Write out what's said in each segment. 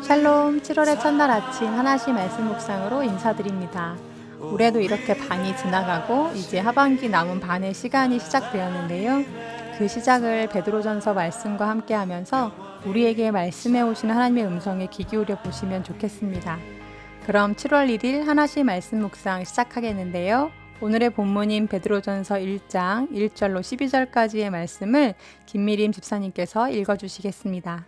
샬롬, 7월의 첫날 아침 하나씩 말씀 묵상으로 인사드립니다. 올해도 이렇게 반이 지나가고 이제 하반기 남은 반의 시간이 시작되었는데요. 그 시작을 베드로전서 말씀과 함께 하면서 우리에게 말씀해 오시는 하나님의 음성에 귀 기울여 보시면 좋겠습니다. 그럼 7월 1일 하나씩 말씀 묵상 시작하겠는데요. 오늘의 본문인 베드로전서 1장 1절로 12절까지의 말씀을 김미림 집사님께서 읽어주시겠습니다.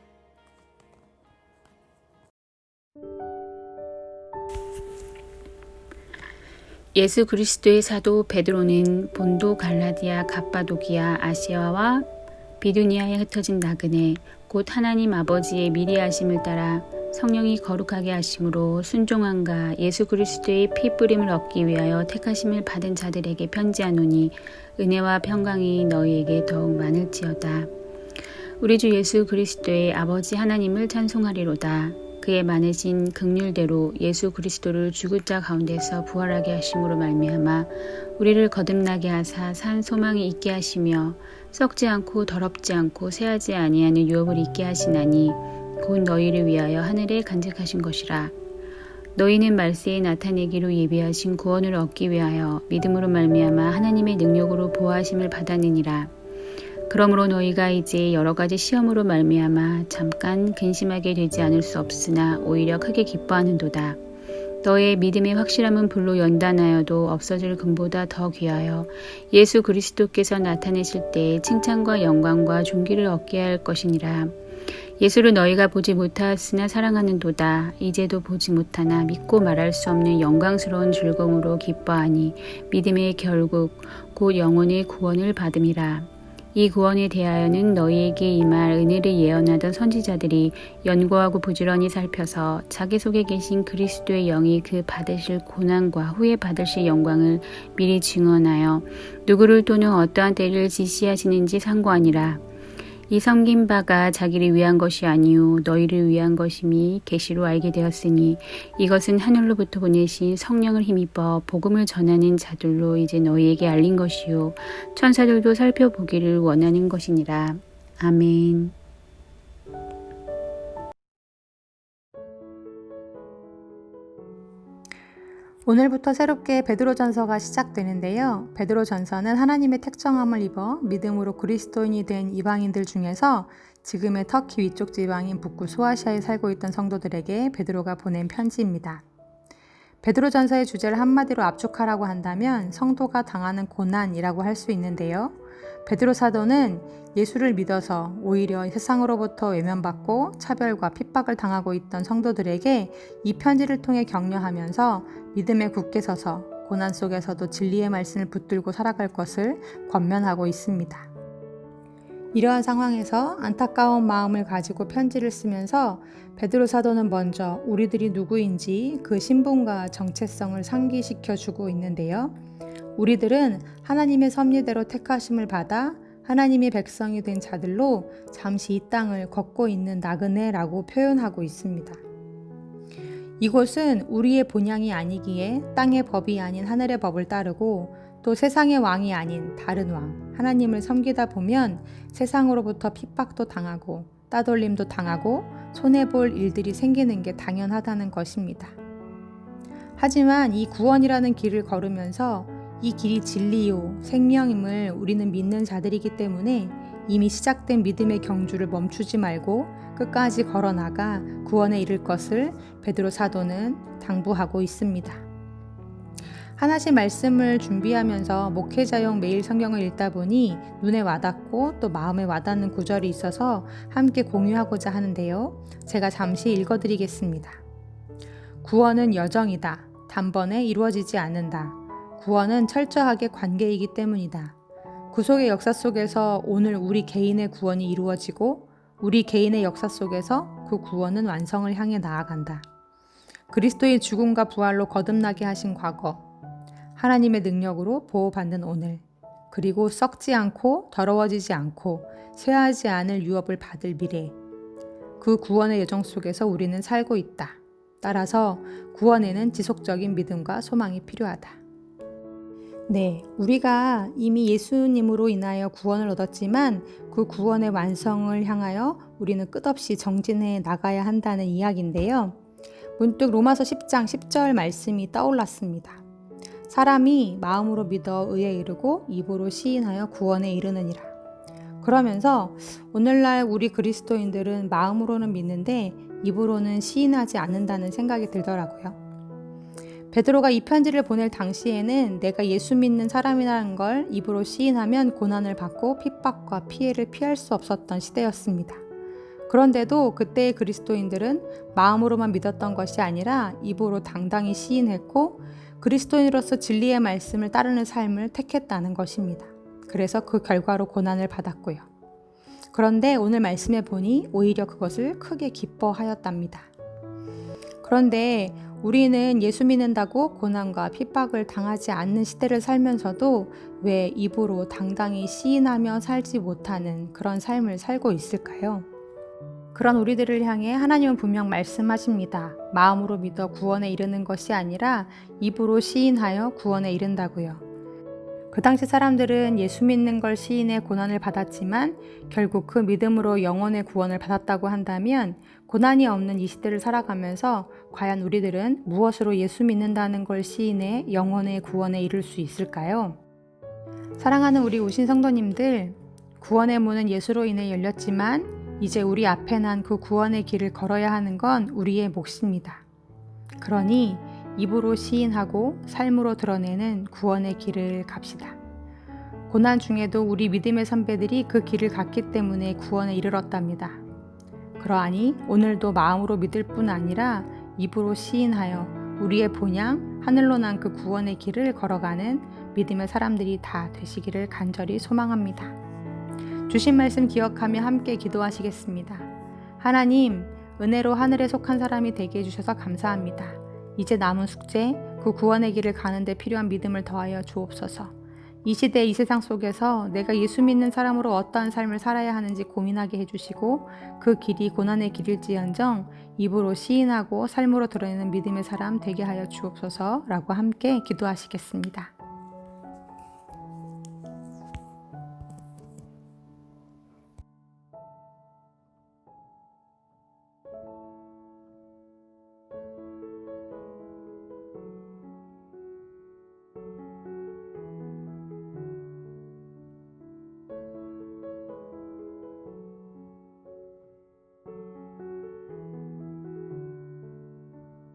예수 그리스도의 사도 베드로는 본도 갈라디아 갑바도기아 아시아와 비두니아에 흩어진 나그네 곧 하나님 아버지의 미리 하심을 따라 성령이 거룩하게 하심으로 순종함과 예수 그리스도의 피 뿌림을 얻기 위하여 택하심을 받은 자들에게 편지하노니 은혜와 평강이 너희에게 더욱 많을지어다. 우리 주 예수 그리스도의 아버지 하나님을 찬송하리로다. 그의 많으신 긍휼대로 예수 그리스도를 죽은 자 가운데서 부활하게 하심으로 말미암아 우리를 거듭나게 하사 산 소망이 있게 하시며 썩지 않고 더럽지 않고 쇠하지 아니하는 유업을 있게 하시나니 곧 너희를 위하여 하늘에 간직하신 것이라. 너희는 말세에 나타내기로 예비하신 구원을 얻기 위하여 믿음으로 말미암아 하나님의 능력으로 보호하심을 받았느니라. 그러므로 너희가 이제 여러 가지 시험으로 말미암아 잠깐 근심하게 되지 않을 수 없으나 오히려 크게 기뻐하는도다. 너의 믿음의 확실함은 불로 연단하여도 없어질 금보다 더 귀하여 예수 그리스도께서 나타내실 때에 칭찬과 영광과 존귀를 얻게 할 것이니라. 예수를 너희가 보지 못하였으나 사랑하는도다. 이제도 보지 못하나 믿고 말할 수 없는 영광스러운 즐거움으로 기뻐하니 믿음의 결국 곧 영혼의 구원을 받음이라. 이 구원에 대하여는 너희에게 임할 은혜를 예언하던 선지자들이 연구하고 부지런히 살펴서 자기 속에 계신 그리스도의 영이 그 받으실 고난과 후에 받으실 영광을 미리 증언하여 누구를 또는 어떠한 때를 지시하시는지 상고하니라. 이 섬긴 바가 자기를 위한 것이 아니요 너희를 위한 것임이 계시로 알게 되었으니 이것은 하늘로부터 보내신 성령을 힘입어 복음을 전하는 자들로 이제 너희에게 알린 것이요 천사들도 살펴보기를 원하는 것이니라. 아멘. 오늘부터 새롭게 베드로전서가 시작되는데요. 베드로전서는 하나님의 택정함을 입어 믿음으로 그리스도인이 된 이방인들 중에서 지금의 터키 위쪽 지방인 북구 소아시아에 살고 있던 성도들에게 베드로가 보낸 편지입니다. 베드로전서의 주제를 한마디로 압축하라고 한다면 성도가 당하는 고난이라고 할 수 있는데요. 베드로 사도는 예수를 믿어서 오히려 세상으로부터 외면받고 차별과 핍박을 당하고 있던 성도들에게 이 편지를 통해 격려하면서 믿음에 굳게 서서 고난 속에서도 진리의 말씀을 붙들고 살아갈 것을 권면하고 있습니다. 이러한 상황에서 안타까운 마음을 가지고 편지를 쓰면서 베드로 사도는 먼저 우리들이 누구인지 그 신분과 정체성을 상기시켜주고 있는데요. 우리들은 하나님의 섭리대로 택하심을 받아 하나님의 백성이 된 자들로 잠시 이 땅을 걷고 있는 나그네라고 표현하고 있습니다. 이곳은 우리의 본향이 아니기에 땅의 법이 아닌 하늘의 법을 따르고 또 세상의 왕이 아닌 다른 왕, 하나님을 섬기다 보면 세상으로부터 핍박도 당하고 따돌림도 당하고 손해볼 일들이 생기는 게 당연하다는 것입니다. 하지만 이 구원이라는 길을 걸으면서 이 길이 진리요, 생명임을 우리는 믿는 자들이기 때문에 이미 시작된 믿음의 경주를 멈추지 말고 끝까지 걸어나가 구원에 이를 것을 베드로 사도는 당부하고 있습니다. 하나씩 말씀을 준비하면서 목회자용 매일 성경을 읽다 보니 눈에 와닿고 또 마음에 와닿는 구절이 있어서 함께 공유하고자 하는데요. 제가 잠시 읽어드리겠습니다. 구원은 여정이다. 단번에 이루어지지 않는다. 구원은 철저하게 관계이기 때문이다. 구속의 역사 속에서 오늘 우리 개인의 구원이 이루어지고 우리 개인의 역사 속에서 그 구원은 완성을 향해 나아간다. 그리스도의 죽음과 부활로 거듭나게 하신 과거, 하나님의 능력으로 보호받는 오늘, 그리고 썩지 않고 더러워지지 않고 쇠하지 않을 유업을 받을 미래, 그 구원의 여정 속에서 우리는 살고 있다. 따라서 구원에는 지속적인 믿음과 소망이 필요하다. 네, 우리가 이미 예수님으로 인하여 구원을 얻었지만 그 구원의 완성을 향하여 우리는 끝없이 정진해 나가야 한다는 이야기인데요. 문득 로마서 10장 10절 말씀이 떠올랐습니다. 사람이 마음으로 믿어 의에 이르고 입으로 시인하여 구원에 이르느니라. 그러면서 오늘날 우리 그리스도인들은 마음으로는 믿는데 입으로는 시인하지 않는다는 생각이 들더라고요. 베드로가 이 편지를 보낼 당시에는 내가 예수 믿는 사람이라는 걸 입으로 시인하면 고난을 받고 핍박과 피해를 피할 수 없었던 시대였습니다. 그런데도 그때의 그리스도인들은 마음으로만 믿었던 것이 아니라 입으로 당당히 시인했고 그리스도인으로서 진리의 말씀을 따르는 삶을 택했다는 것입니다. 그래서 그 결과로 고난을 받았고요. 그런데 오늘 말씀에 보니 오히려 그것을 크게 기뻐하였답니다. 그런데 우리는 예수 믿는다고 고난과 핍박을 당하지 않는 시대를 살면서도 왜 입으로 당당히 시인하며 살지 못하는 그런 삶을 살고 있을까요? 그런 우리들을 향해 하나님은 분명 말씀하십니다. 마음으로 믿어 구원에 이르는 것이 아니라 입으로 시인하여 구원에 이른다고요. 그 당시 사람들은 예수 믿는 걸 시인해 고난을 받았지만 결국 그 믿음으로 영혼의 구원을 받았다고 한다면 고난이 없는 이 시대를 살아가면서 과연 우리들은 무엇으로 예수 믿는다는 걸 시인해 영혼의 구원에 이룰 수 있을까요? 사랑하는 우리 우신 성도님들, 구원의 문은 예수로 인해 열렸지만 이제 우리 앞에 난 그 구원의 길을 걸어야 하는 건 우리의 몫입니다. 그러니 입으로 시인하고 삶으로 드러내는 구원의 길을 갑시다. 고난 중에도 우리 믿음의 선배들이 그 길을 갔기 때문에 구원에 이르렀답니다. 그러하니 오늘도 마음으로 믿을 뿐 아니라 입으로 시인하여 우리의 본향 하늘로 난 그 구원의 길을 걸어가는 믿음의 사람들이 다 되시기를 간절히 소망합니다. 주신 말씀 기억하며 함께 기도하시겠습니다. 하나님, 은혜로 하늘에 속한 사람이 되게 해주셔서 감사합니다. 이제 남은 숙제, 그 구원의 길을 가는 데 필요한 믿음을 더하여 주옵소서. 이 시대 이 세상 속에서 내가 예수 믿는 사람으로 어떠한 삶을 살아야 하는지 고민하게 해주시고 그 길이 고난의 길일지언정 입으로 시인하고 삶으로 드러내는 믿음의 사람 되게 하여 주옵소서라고 함께 기도하시겠습니다.